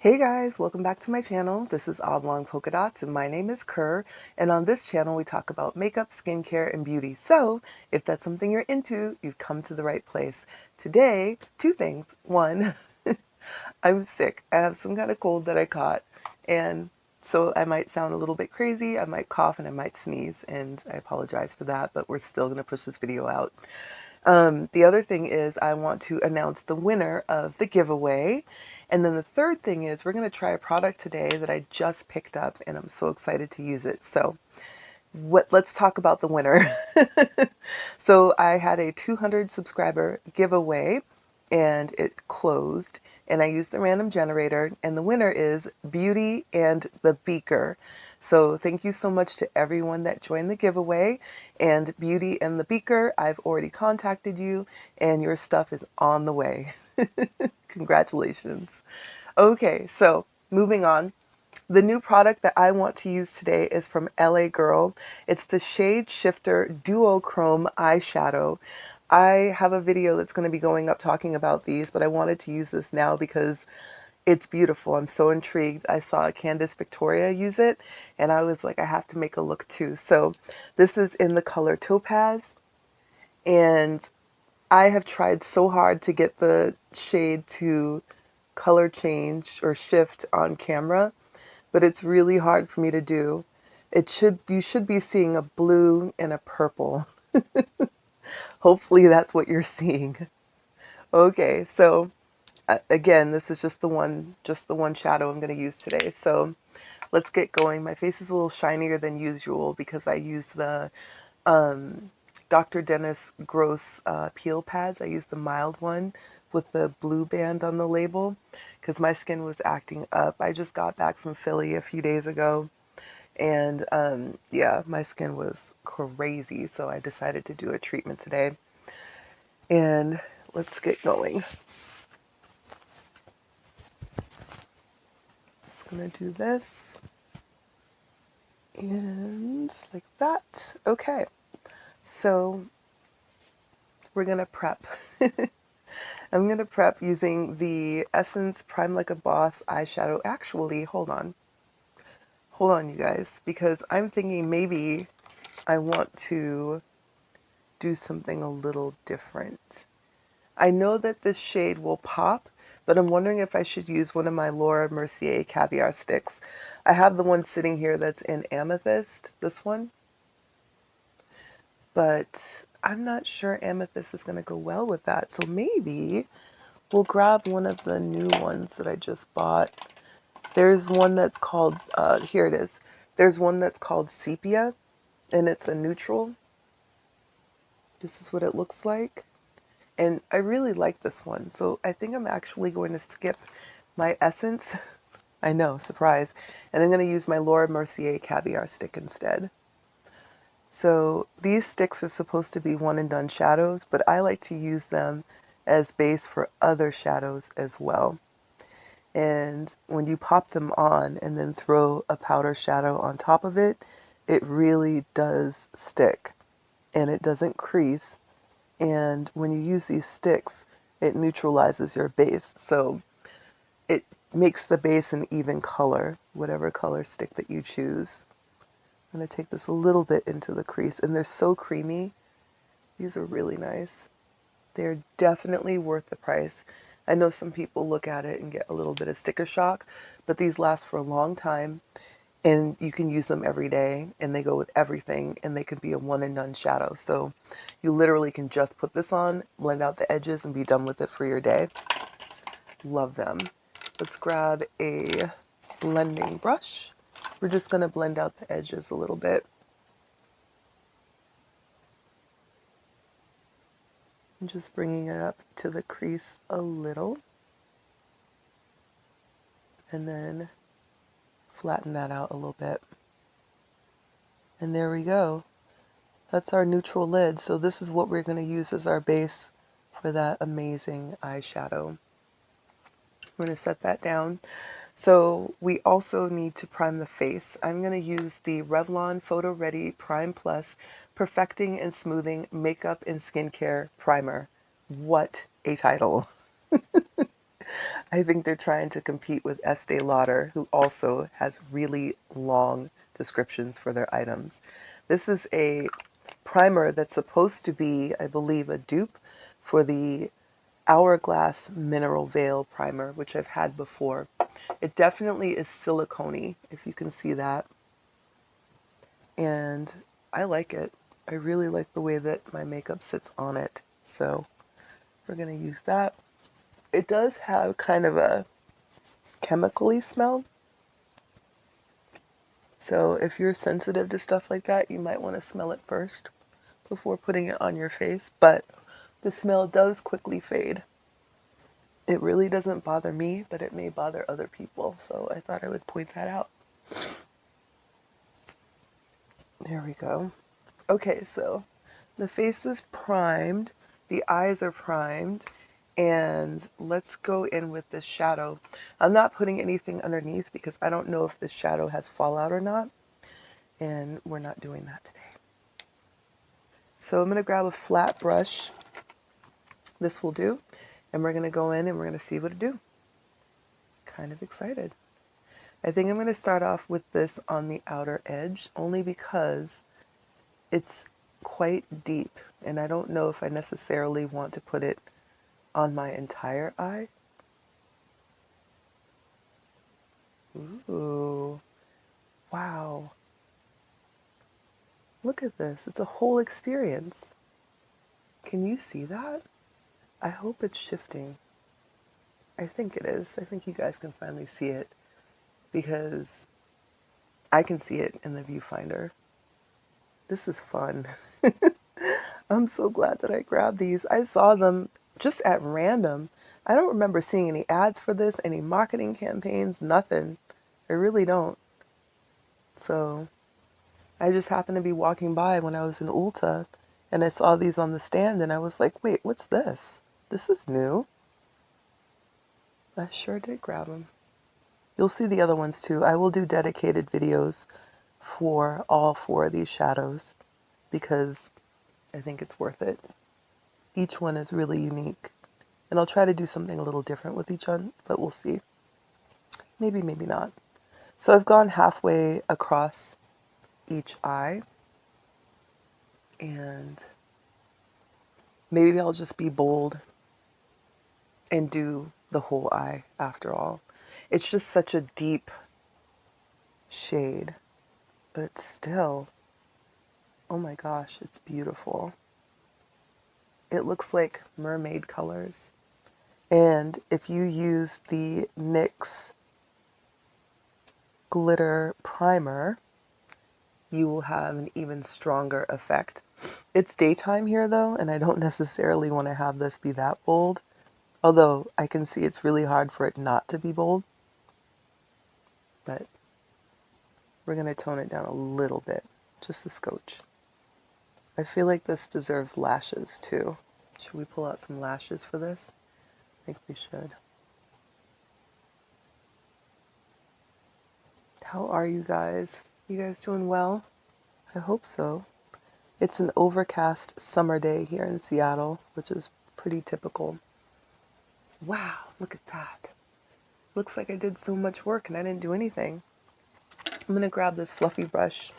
Hey guys, welcome back to my channel. This is Oblong Polka Dots and my name is Kerr, and on this channel we talk about makeup, skincare, and beauty. So if that's something you're into, you've come to the right place. Today, two things. One, I'm sick. I have some kind of cold that I caught, and so I might sound a little bit crazy. I might cough and I might sneeze, and I apologize for that, but we're still going to push this video out. The other thing is I want to announce the winner of the giveaway. And then the third thing is we're going to try a product today that I just picked up and I'm so excited to use it. So let's talk about the winner. So I had a 200 subscriber giveaway and it closed and I used the random generator and the winner is Beauty and the Beaker. So thank you so much to everyone that joined the giveaway, and Beauty and the Beaker, I've already contacted you and your stuff is on the way. Congratulations. Okay, so moving on. The new product that I want to use today is from LA Girl. It's the Shade Shifter Duochrome Eyeshadow. I have a video that's going to be going up talking about these, but I wanted to use this now because it's beautiful. I'm so intrigued. I saw Candace Victoria use it and I was like, I have to make a look too. So this is in the color Topaz, and I have tried so hard to get the shade to color change or shift on camera, but it's really hard for me to do. You should be seeing a blue and a purple. Hopefully that's what you're seeing. Okay, so again, this is just the one shadow I'm going to use today. So let's get going. My face is a little shinier than usual because I use the Dr. Dennis Gross peel pads. I use the mild one with the blue band on the label because my skin was acting up. I just got back from Philly a few days ago and yeah, my skin was crazy. So I decided to do a treatment today. And let's get going. Just gonna do this and like that. Okay, so we're gonna prep. I'm gonna prep using the Essence Prime Like a Boss eyeshadow. Actually, hold on you guys, because I'm thinking maybe I want to do something a little different. I know that this shade will pop, but I'm wondering if I should use one of my Laura Mercier Caviar sticks. I have the one sitting here that's in Amethyst, this one, but I'm not sure Amethyst is going to go well with that. So maybe we'll grab one of the new ones that I just bought. There's one that's called, here it is. There's one that's called Sepia, and it's a neutral. This is what it looks like. And I really like this one. So I think I'm actually going to skip my Essence. I know, surprise. And I'm going to use my Laura Mercier Caviar stick instead. So these sticks are supposed to be one and done shadows, but I like to use them as base for other shadows as well. And when you pop them on and then throw a powder shadow on top of it, it really does stick and it doesn't crease. And when you use these sticks, it neutralizes your base. So it makes the base an even color, whatever color stick that you choose. I'm going to take this a little bit into the crease, and they're so creamy. These are really nice. They're definitely worth the price. I know some people look at it and get a little bit of sticker shock, but these last for a long time, and you can use them every day, and they go with everything, and they can be a one and done shadow. So you literally can just put this on, blend out the edges, and be done with it for your day. Love them. Let's grab a blending brush. We're just going to blend out the edges a little bit. I'm just bringing it up to the crease a little. And then flatten that out a little bit. And there we go. That's our neutral lid. So this is what we're going to use as our base for that amazing eyeshadow. We're going to set that down. So we also need to prime the face. I'm going to use the Revlon Photoready Prime Plus Perfecting and Smoothing Makeup and Skincare Primer. What a title. I think they're trying to compete with Estee Lauder, who also has really long descriptions for their items. This is a primer that's supposed to be, I believe, a dupe for the Hourglass Mineral Veil Primer, which I've had before. It definitely is silicone-y, if you can see that. And I like it. I really like the way that my makeup sits on it. So we're going to use that. It does have kind of a chemically smell. So if you're sensitive to stuff like that, you might want to smell it first before putting it on your face. But the smell does quickly fade. It really doesn't bother me, but it may bother other people. So I thought I would point that out. There we go. Okay, so the face is primed, the eyes are primed, and let's go in with this shadow. I'm not putting anything underneath because I don't know if this shadow has fallout or not, and we're not doing that today. So I'm going to grab a flat brush. This will do, and we're going to go in and we're going to see what it do. Kind of excited. I think I'm going to start off with this on the outer edge, only because it's quite deep, and I don't know if I necessarily want to put it on my entire eye. Ooh, wow. Look at this. It's a whole experience. Can you see that? I hope it's shifting. I think it is. I think you guys can finally see it because I can see it in the viewfinder. This is fun. I'm so glad that I grabbed these. I saw them just at random. I don't remember seeing any ads for this, any marketing campaigns, nothing. I really don't. So I just happened to be walking by when I was in Ulta and I saw these on the stand and I was like, wait, what's this? This is new. I sure did grab them. You'll see the other ones too. I will do dedicated videos for all 4 of these shadows because I think it's worth it. Each one is really unique. And I'll try to do something a little different with each one, but we'll see. Maybe, maybe not. So I've gone halfway across each eye. And maybe I'll just be bold and do the whole eye after all. It's just such a deep shade, but it's still, oh my gosh, it's beautiful. It looks like mermaid colors. And if you use the NYX glitter primer, you will have an even stronger effect. It's daytime here though, and I don't necessarily want to have this be that bold. Although I can see it's really hard for it not to be bold. But we're going to tone it down a little bit, just a scotch. I feel like this deserves lashes too. Should we pull out some lashes for this? I think we should. How are you guys? You guys doing well? I hope so. It's an overcast summer day here in Seattle, which is pretty typical. Wow, look at that. Looks like I did so much work and I didn't do anything. I'm going to grab this fluffy brush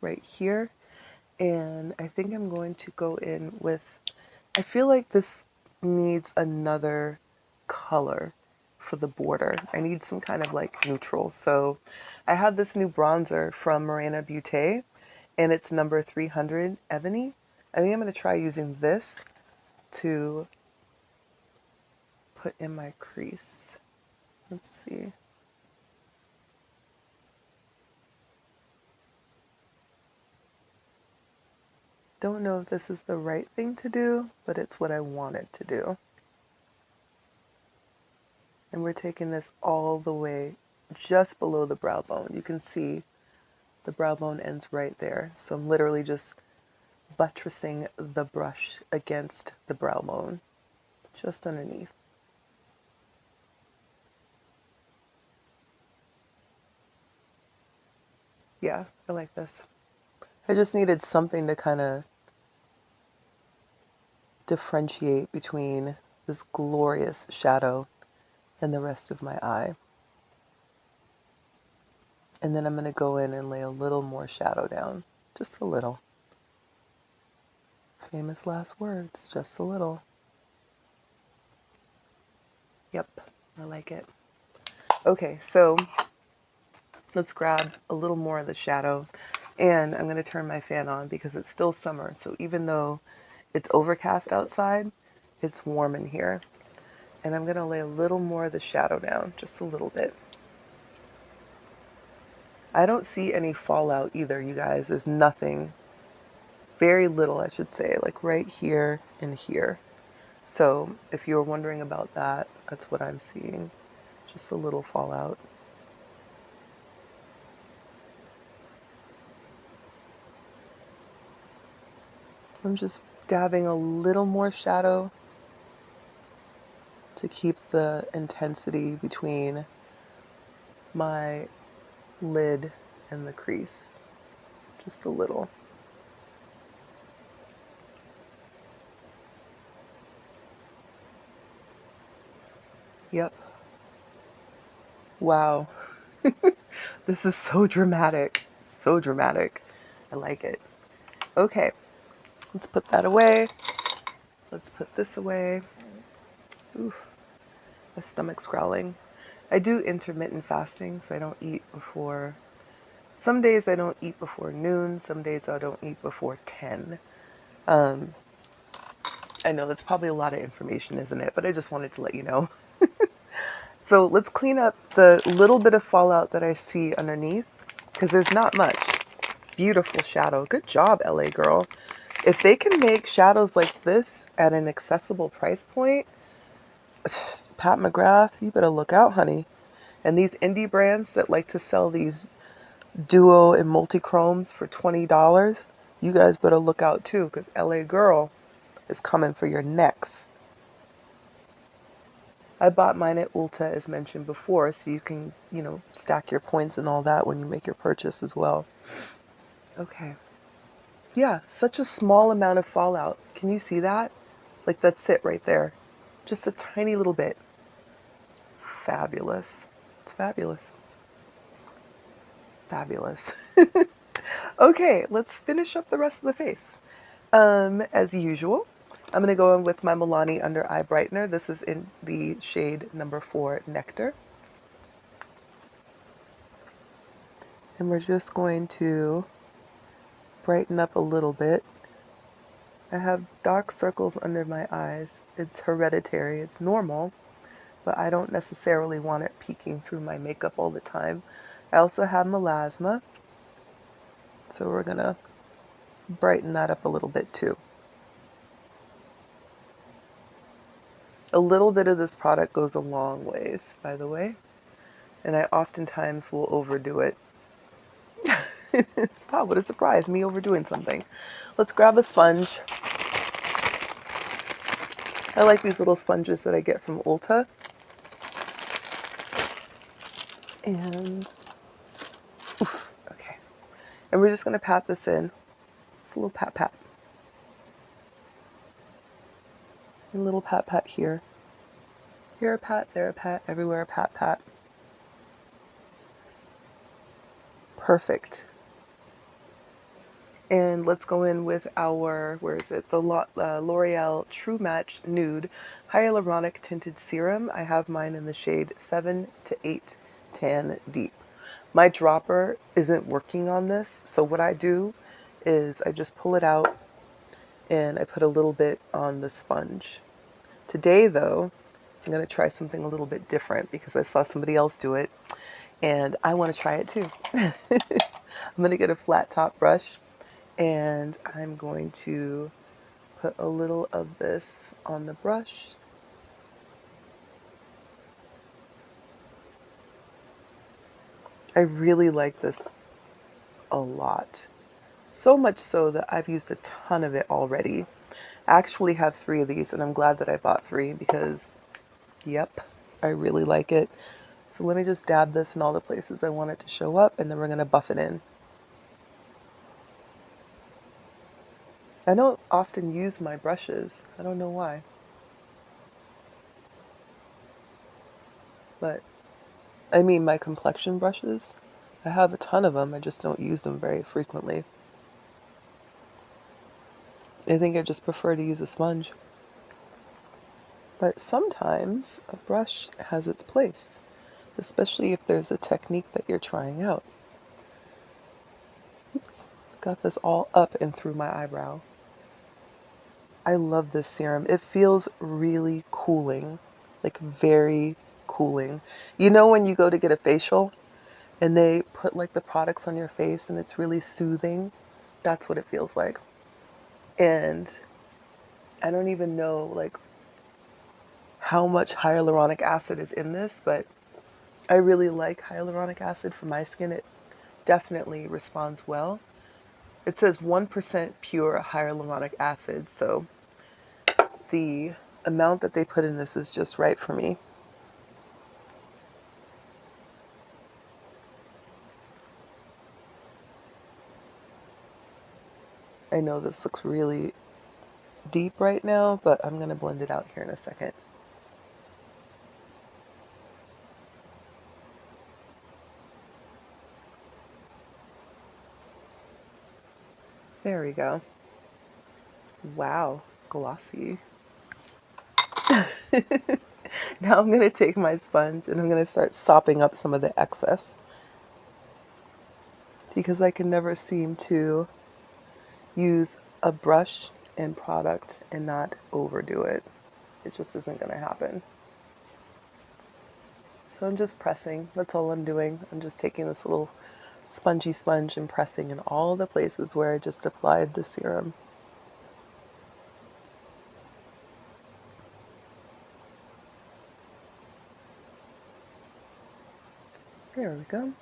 right here, and I think I'm going to go in with, I feel like this needs another color for the border. I need some kind of like neutral. So I have this new bronzer from Marena Beaute, and it's number 300 Ebene. I think I'm going to try using this to put in my crease. Let's see. Don't know if this is the right thing to do, but it's what I wanted to do. And we're taking this all the way just below the brow bone. You can see the brow bone ends right there. So I'm literally just buttressing the brush against the brow bone, just underneath. Yeah, I like this. I just needed something to kind of differentiate between this glorious shadow and the rest of my eye. And then I'm going to go in and lay a little more shadow down, just a little. Famous last words, just a little. Yep, I like it. Okay, so let's grab a little more of the shadow, and I'm going to turn my fan on because it's still summer. So even though it's overcast outside, it's warm in here. And I'm going to lay a little more of the shadow down, just a little bit. I don't see any fallout either, you guys. There's nothing, very little, I should say, like right here and here. So if you were wondering about that, that's what I'm seeing. Just a little fallout. I'm just dabbing a little more shadow to keep the intensity between my lid and the crease. Just a little. Yep. Wow. This is so dramatic. So dramatic. I like it. Okay. Let's put that away. Let's put this away. Oof. My stomach's growling. I do intermittent fasting, so I don't eat before. Some days I don't eat before noon. Some days I don't eat before 10. I know that's probably a lot of information, isn't it? But I just wanted to let you know. So let's clean up the little bit of fallout that I see underneath, because there's not much. Beautiful shadow. Good job, LA girl. If they can make shadows like this at an accessible price point, Pat McGrath, you better look out, honey. And these indie brands that like to sell these duo and multi-chromes for $20, you guys better look out too, because LA girl is coming for your necks. I bought mine at Ulta, as mentioned before, so you can, stack your points and all that when you make your purchase as well. Okay. Yeah, such a small amount of fallout. Can you see that? Like, that's it right there. Just a tiny little bit. Fabulous. It's fabulous. Fabulous. Okay, let's finish up the rest of the face. As usual, I'm going to go in with my Milani Under Eye Brightener. This is in the shade number 4, Nectar. And we're just going to brighten up a little bit. I have dark circles under my eyes. It's hereditary, it's normal, but I don't necessarily want it peeking through my makeup all the time. I also have melasma, so we're going to brighten that up a little bit too. A little bit of this product goes a long ways, by the way, and I oftentimes will overdo it. Wow, what a surprise, me overdoing something. Let's grab a sponge. I like these little sponges that I get from Ulta. And, oof, okay. And we're just going to pat this in. Just a little pat pat. A little pat pat here. Here a pat, there a pat, everywhere a pat pat. Perfect. And let's go in with our, where is it? The L'Oreal True Match Nude Hyaluronic Tinted Serum. I have mine in the shade 7 to 8 Tan Deep. My dropper isn't working on this, so what I do is I just pull it out and I put a little bit on the sponge. Today, though, I'm going to try something a little bit different because I saw somebody else do it and I want to try it too. I'm going to get a flat top brush and I'm going to put a little of this on the brush. I really like this a lot. So much so that I've used a ton of it already. I actually have 3 of these and I'm glad that I bought 3 because, yep, I really like it. So let me just dab this in all the places I want it to show up and then we're going to buff it in. I don't often use my brushes. I don't know why. But I mean, my complexion brushes, I have a ton of them. I just don't use them very frequently. I think I just prefer to use a sponge. But sometimes a brush has its place, especially if there's a technique that you're trying out. Oops, got this all up and through my eyebrow. I love this serum. It feels really cooling, like very cooling. You know when you go to get a facial and they put like the products on your face and it's really soothing? That's what it feels like. And I don't even know like how much hyaluronic acid is in this, but I really like hyaluronic acid for my skin. It definitely responds well. It says 1% pure hyaluronic acid, so the amount that they put in this is just right for me. I know this looks really deep right now, but I'm going to blend it out here in a second. There we go. Wow, glossy. Now I'm going to take my sponge and I'm going to start sopping up some of the excess, because I can never seem to use a brush and product and not overdo it. It just isn't going to happen. So I'm just pressing. That's all I'm doing. I'm just taking this little spongy sponge and pressing in all the places where I just applied the serum. There we go.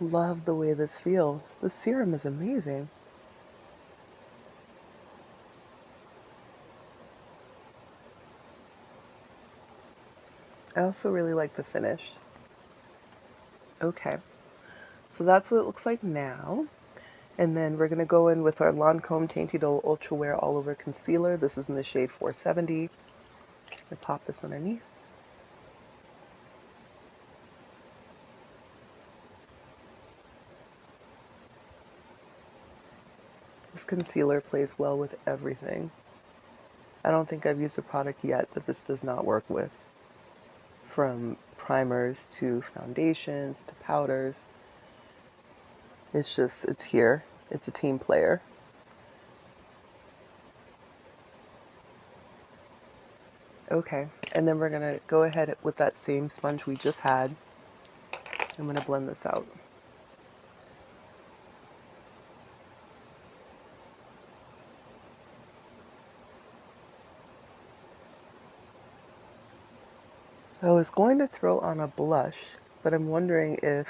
Love the way this feels. The serum is amazing. I also really like the finish. Okay, so that's what it looks like now. And then we're going to go in with our Lancome Tinted Ultra Wear All Over Concealer. This is in the shade 470. I pop this underneath. This concealer plays well with everything. I don't think I've used a product yet that this does not work with. From primers to foundations to powders. It's just, it's here. It's a team player. Okay, and then we're gonna go ahead with that same sponge we just had. I'm gonna blend this out. I was going to throw on a blush, but I'm wondering if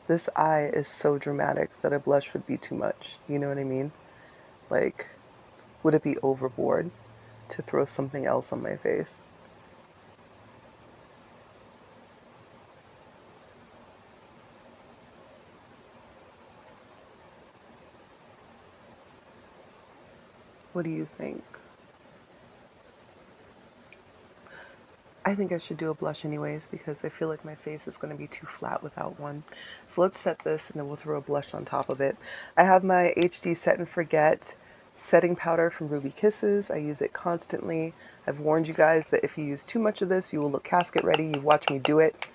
this eye is so dramatic that a blush would be too much. You know what I mean? Like, would it be overboard to throw something else on my face? What do you think? I think I should do a blush anyways because I feel like my face is going to be too flat without one. So let's set this and then we'll throw a blush on top of it. I have my HD Set-N-Forget setting powder from Ruby Kisses. I use it constantly. I've warned you guys that if you use too much of this, you will look casket ready. You've watched me do it.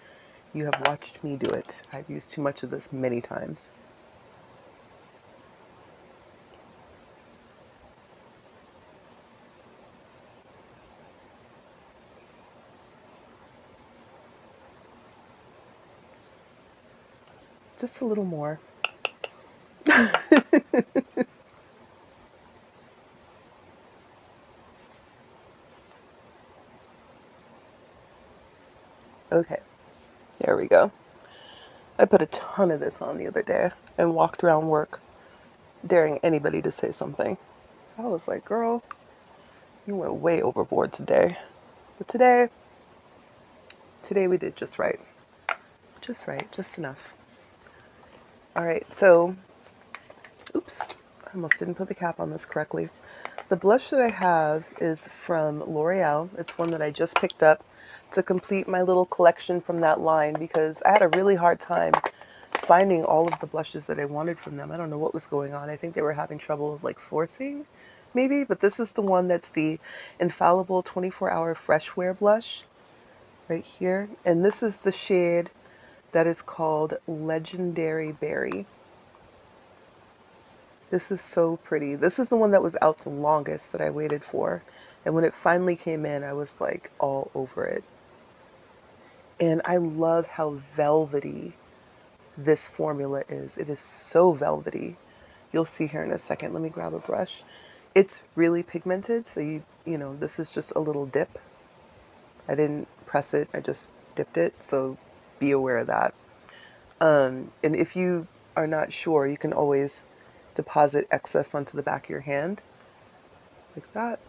You have watched me do it. I've used too much of this many times. Just a little more. Okay, there we go. I put a ton of this on the other day and walked around work daring anybody to say something. I was like, girl, you went way overboard today. But today we did just right. Just right, just enough. All right, so, oops, I almost didn't put the cap on this correctly. The blush that I have is from L'Oreal. It's one that I just picked up to complete my little collection from that line because I had a really hard time finding all of the blushes that I wanted from them. I don't know what was going on. I think they were having trouble with like sourcing maybe, but this is the one that's the Infallible 24-Hour Fresh Wear Blush right here. And this is the shade that is called Legendary Berry. This is so pretty. This is the one that was out the longest that I waited for. And when it finally came in, I was like all over it. And I love how velvety this formula is. It is so velvety. You'll see here in a second. Let me grab a brush. It's really pigmented. So you know, this is just a little dip. I didn't press it. I just dipped it. So be aware of that. And if you are not sure, you can always deposit excess onto the back of your hand like that,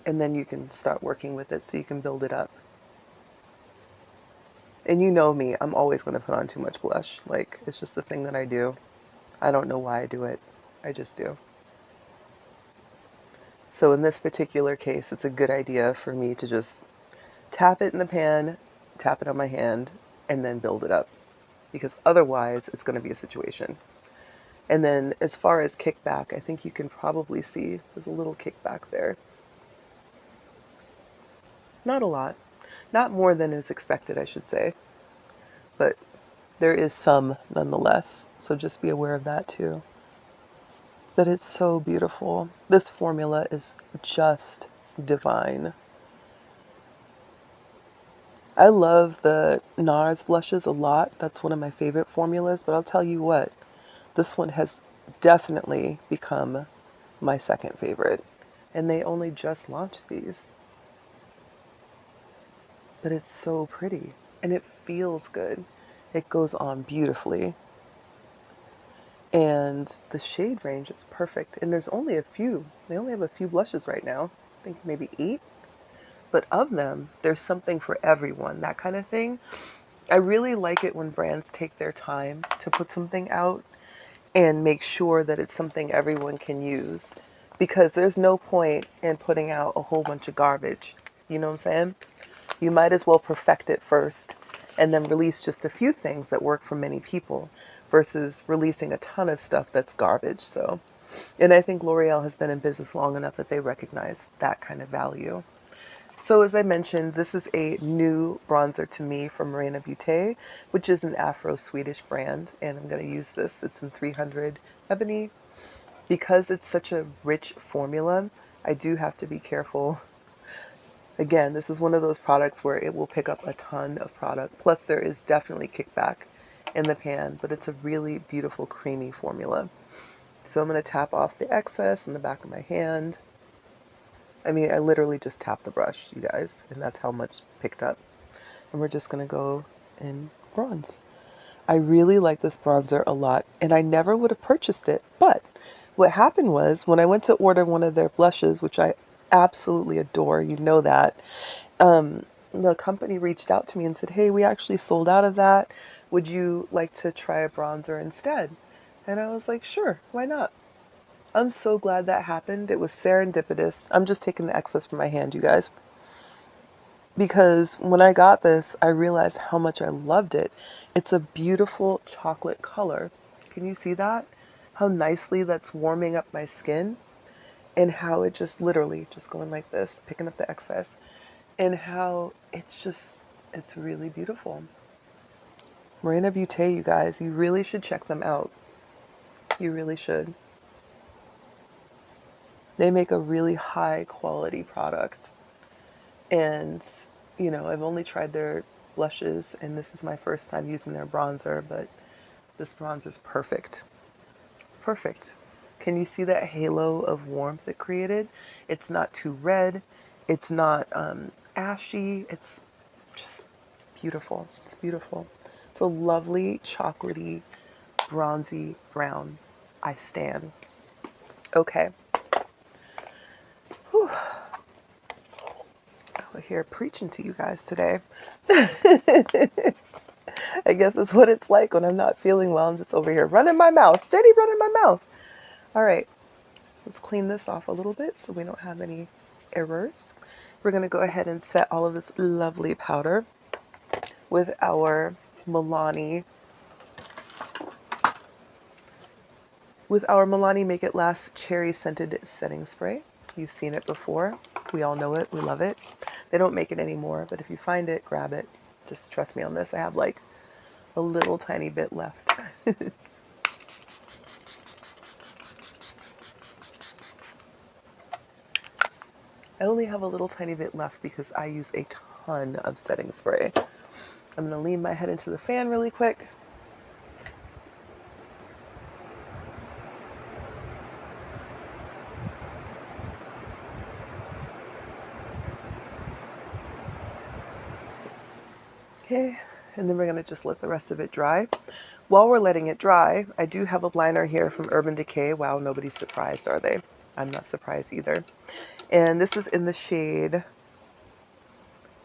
and then you can start working with it so you can build it up. And you know me, I'm always going to put on too much blush. Like, it's just a thing that I do. I don't know why I do it. I just do. So in this particular case, it's a good idea for me to just tap it in the pan, tap it on my hand, and then build it up, because otherwise it's going to be a situation. And then as far as kickback, I think you can probably see there's a little kickback there. Not a lot. Not more than is expected, I should say. But there is some nonetheless. So just be aware of that too. But it's so beautiful. This formula is just divine. I love the NARS blushes a lot. That's one of my favorite formulas. But I'll tell you what, this one has definitely become my second favorite. And they only just launched these. But it's so pretty. And it feels good. It goes on beautifully. And the shade range is perfect. And there's only a few. They only have a few blushes right now. I think maybe 8. But of them, there's something for everyone. That kind of thing. I really like it when brands take their time to put something out and make sure that it's something everyone can use. Because there's no point in putting out a whole bunch of garbage. You know what I'm saying? You might as well perfect it first and then release just a few things that work for many people versus releasing a ton of stuff that's garbage. So, and I think L'Oreal has been in business long enough that they recognize that kind of value. So as I mentioned, this is a new bronzer to me from Marena Beaute, which is an Afro-Swedish brand, and I'm going to use this. It's in 300 Ebene. Because it's such a rich formula, I do have to be careful. Again, this is one of those products where it will pick up a ton of product. Plus there is definitely kickback in the pan, but it's a really beautiful creamy formula. So I'm going to tap off the excess in the back of my hand. I mean, I literally just tapped the brush, you guys, and that's how much picked up. And we're just going to go in bronze. I really like this bronzer a lot, and I never would have purchased it. But what happened was when I went to order one of their blushes, which I absolutely adore, you know that, the company reached out to me and said, hey, we actually sold out of that. Would you like to try a bronzer instead? And I was like, sure, why not? I'm so glad that happened. It was serendipitous. I'm just taking the excess from my hand, you guys. Because when I got this, I realized how much I loved it. It's a beautiful chocolate color. Can you see that? How nicely that's warming up my skin, and how it just literally just going like this, picking up the excess, and how it's really beautiful. Marena Beaute, you guys, you really should check them out. You really should. They make a really high quality product. And, you know, I've only tried their blushes, and this is my first time using their bronzer, but this bronzer is perfect. It's perfect. Can you see that halo of warmth it created? It's not too red. It's not ashy. It's just beautiful. It's beautiful. It's a lovely chocolatey, bronzy brown. I stan. Okay. Whew. We're here preaching to you guys today. I guess that's what it's like when I'm not feeling well. I'm just over here running my mouth, steady running my mouth. All right. Let's clean this off a little bit so we don't have any errors. We're going to go ahead and set all of this lovely powder with our Milani Make It Last Cherry Scented Setting Spray. You've seen it before. We all know it. We love it. They don't make it anymore, but if you find it, grab it. Just trust me on this. I have like a little tiny bit left. I only have a little tiny bit left because I use a ton of setting spray. I'm going to lean my head into the fan really quick. Okay, and then we're going to just let the rest of it dry. While we're letting it dry, I do have a liner here from Urban Decay. Wow, nobody's surprised, are they? I'm not surprised either. And this is in the shade,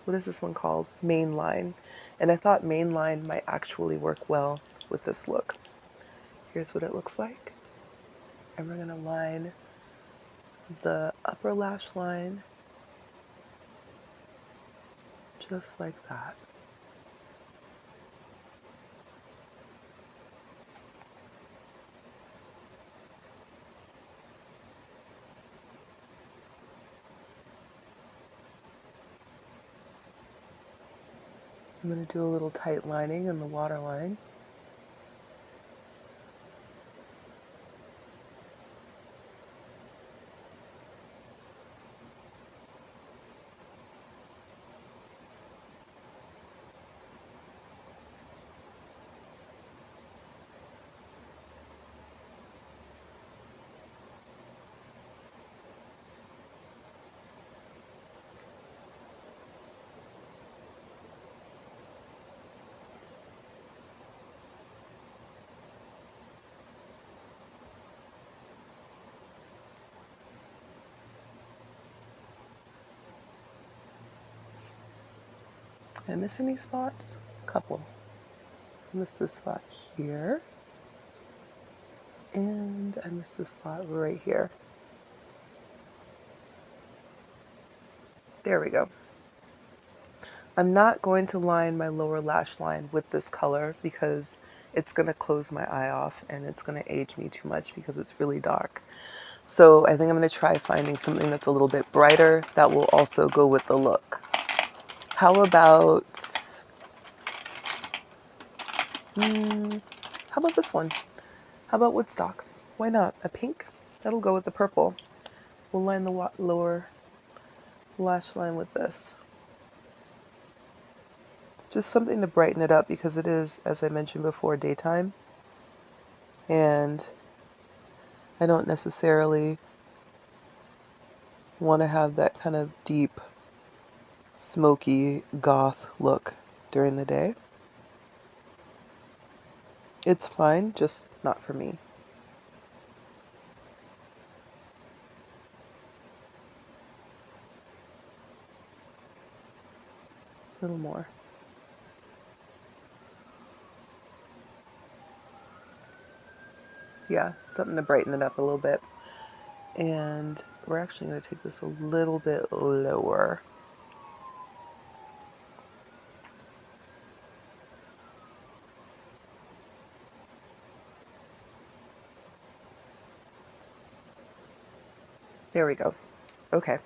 what is this one called? Mainline. And I thought Mainline might actually work well with this look. Here's what it looks like. And we're going to line the upper lash line just like that. I'm going to do a little tight lining in the waterline. Did I miss any spots? A couple. I missed this spot here. And I missed this spot right here. There we go. I'm not going to line my lower lash line with this color because it's going to close my eye off and it's going to age me too much because it's really dark. So I think I'm going to try finding something that's a little bit brighter that will also go with the look. How about this one? How about Woodstock? Why not? A pink? That'll go with the purple. We'll line the lower lash line with this. Just something to brighten it up because it is, as I mentioned before, daytime. And I don't necessarily want to have that kind of deep, smoky, goth look during the day. It's fine, just not for me. A little more. Yeah, something to brighten it up a little bit. And we're actually going to take this a little bit lower. There we go. Okay.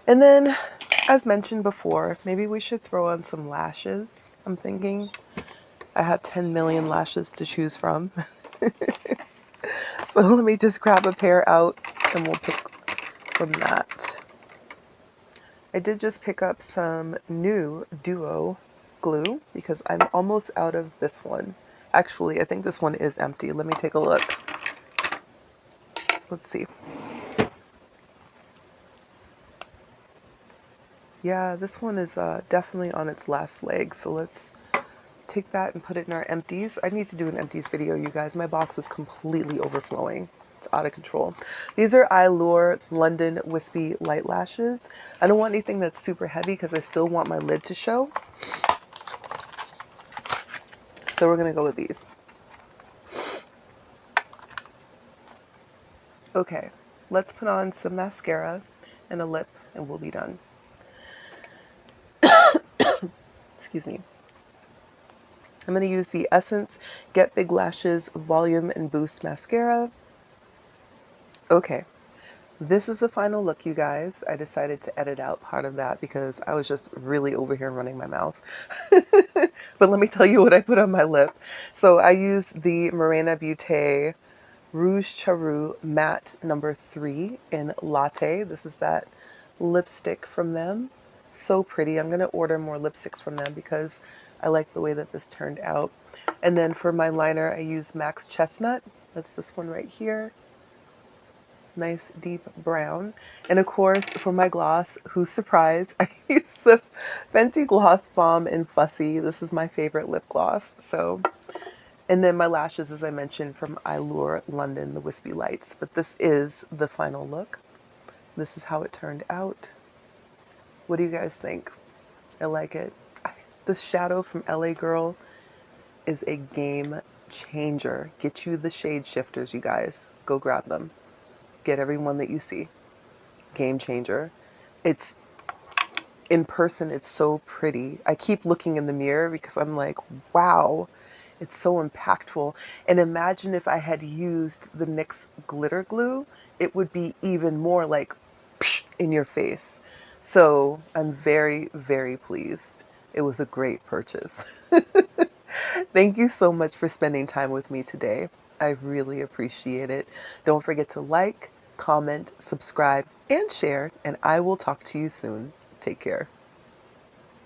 And then, as mentioned before, maybe we should throw on some lashes. I'm thinking I have 10 million lashes to choose from. So let me just grab a pair out and we'll pick from that. I did just pick up some new Duo glue because I'm almost out of this one. Actually, I think this one is empty. Let me take a look. Let's see. Yeah, this one is definitely on its last leg. So let's take that and put it in our empties. I need to do an empties video, you guys. My box is completely overflowing. It's out of control. These are Allure London Wispy Light Lashes. I don't want anything that's super heavy because I still want my lid to show. So we're going to go with these. Okay, let's put on some mascara and a lip and we'll be done. Excuse me. I'm going to use the Essence Get Big Lashes Volume and Boost Mascara. Okay, this is the final look, you guys. I decided to edit out part of that because I was just really over here running my mouth. But let me tell you what I put on my lip. So I used the Marena Beaute Rouge Charou Matte number 3 in Latte. This is that lipstick from them. So pretty. I'm going to order more lipsticks from them because I like the way that this turned out. And then for my liner, I use Max Chestnut. That's this one right here. Nice deep brown. And of course, for my gloss, who's surprised, I use the Fenty Gloss Bomb in Fussy. This is my favorite lip gloss. So, and then my lashes, as I mentioned, from Allure London, the Wispy Lights. But this is the final look. This is how it turned out. What do you guys think? I like it. The shadow from LA Girl is a game changer. Get you the shade shifters, you guys. Go grab them. Get every one that you see. Game changer. It's in person, it's so pretty. I keep looking in the mirror because I'm like, wow, it's so impactful. And imagine if I had used the NYX glitter glue, it would be even more like psh, in your face. So I'm very, very pleased. It was a great purchase. Thank you so much for spending time with me today. I really appreciate it. Don't forget to like, comment, subscribe, and share, and I will talk to you soon. Take care.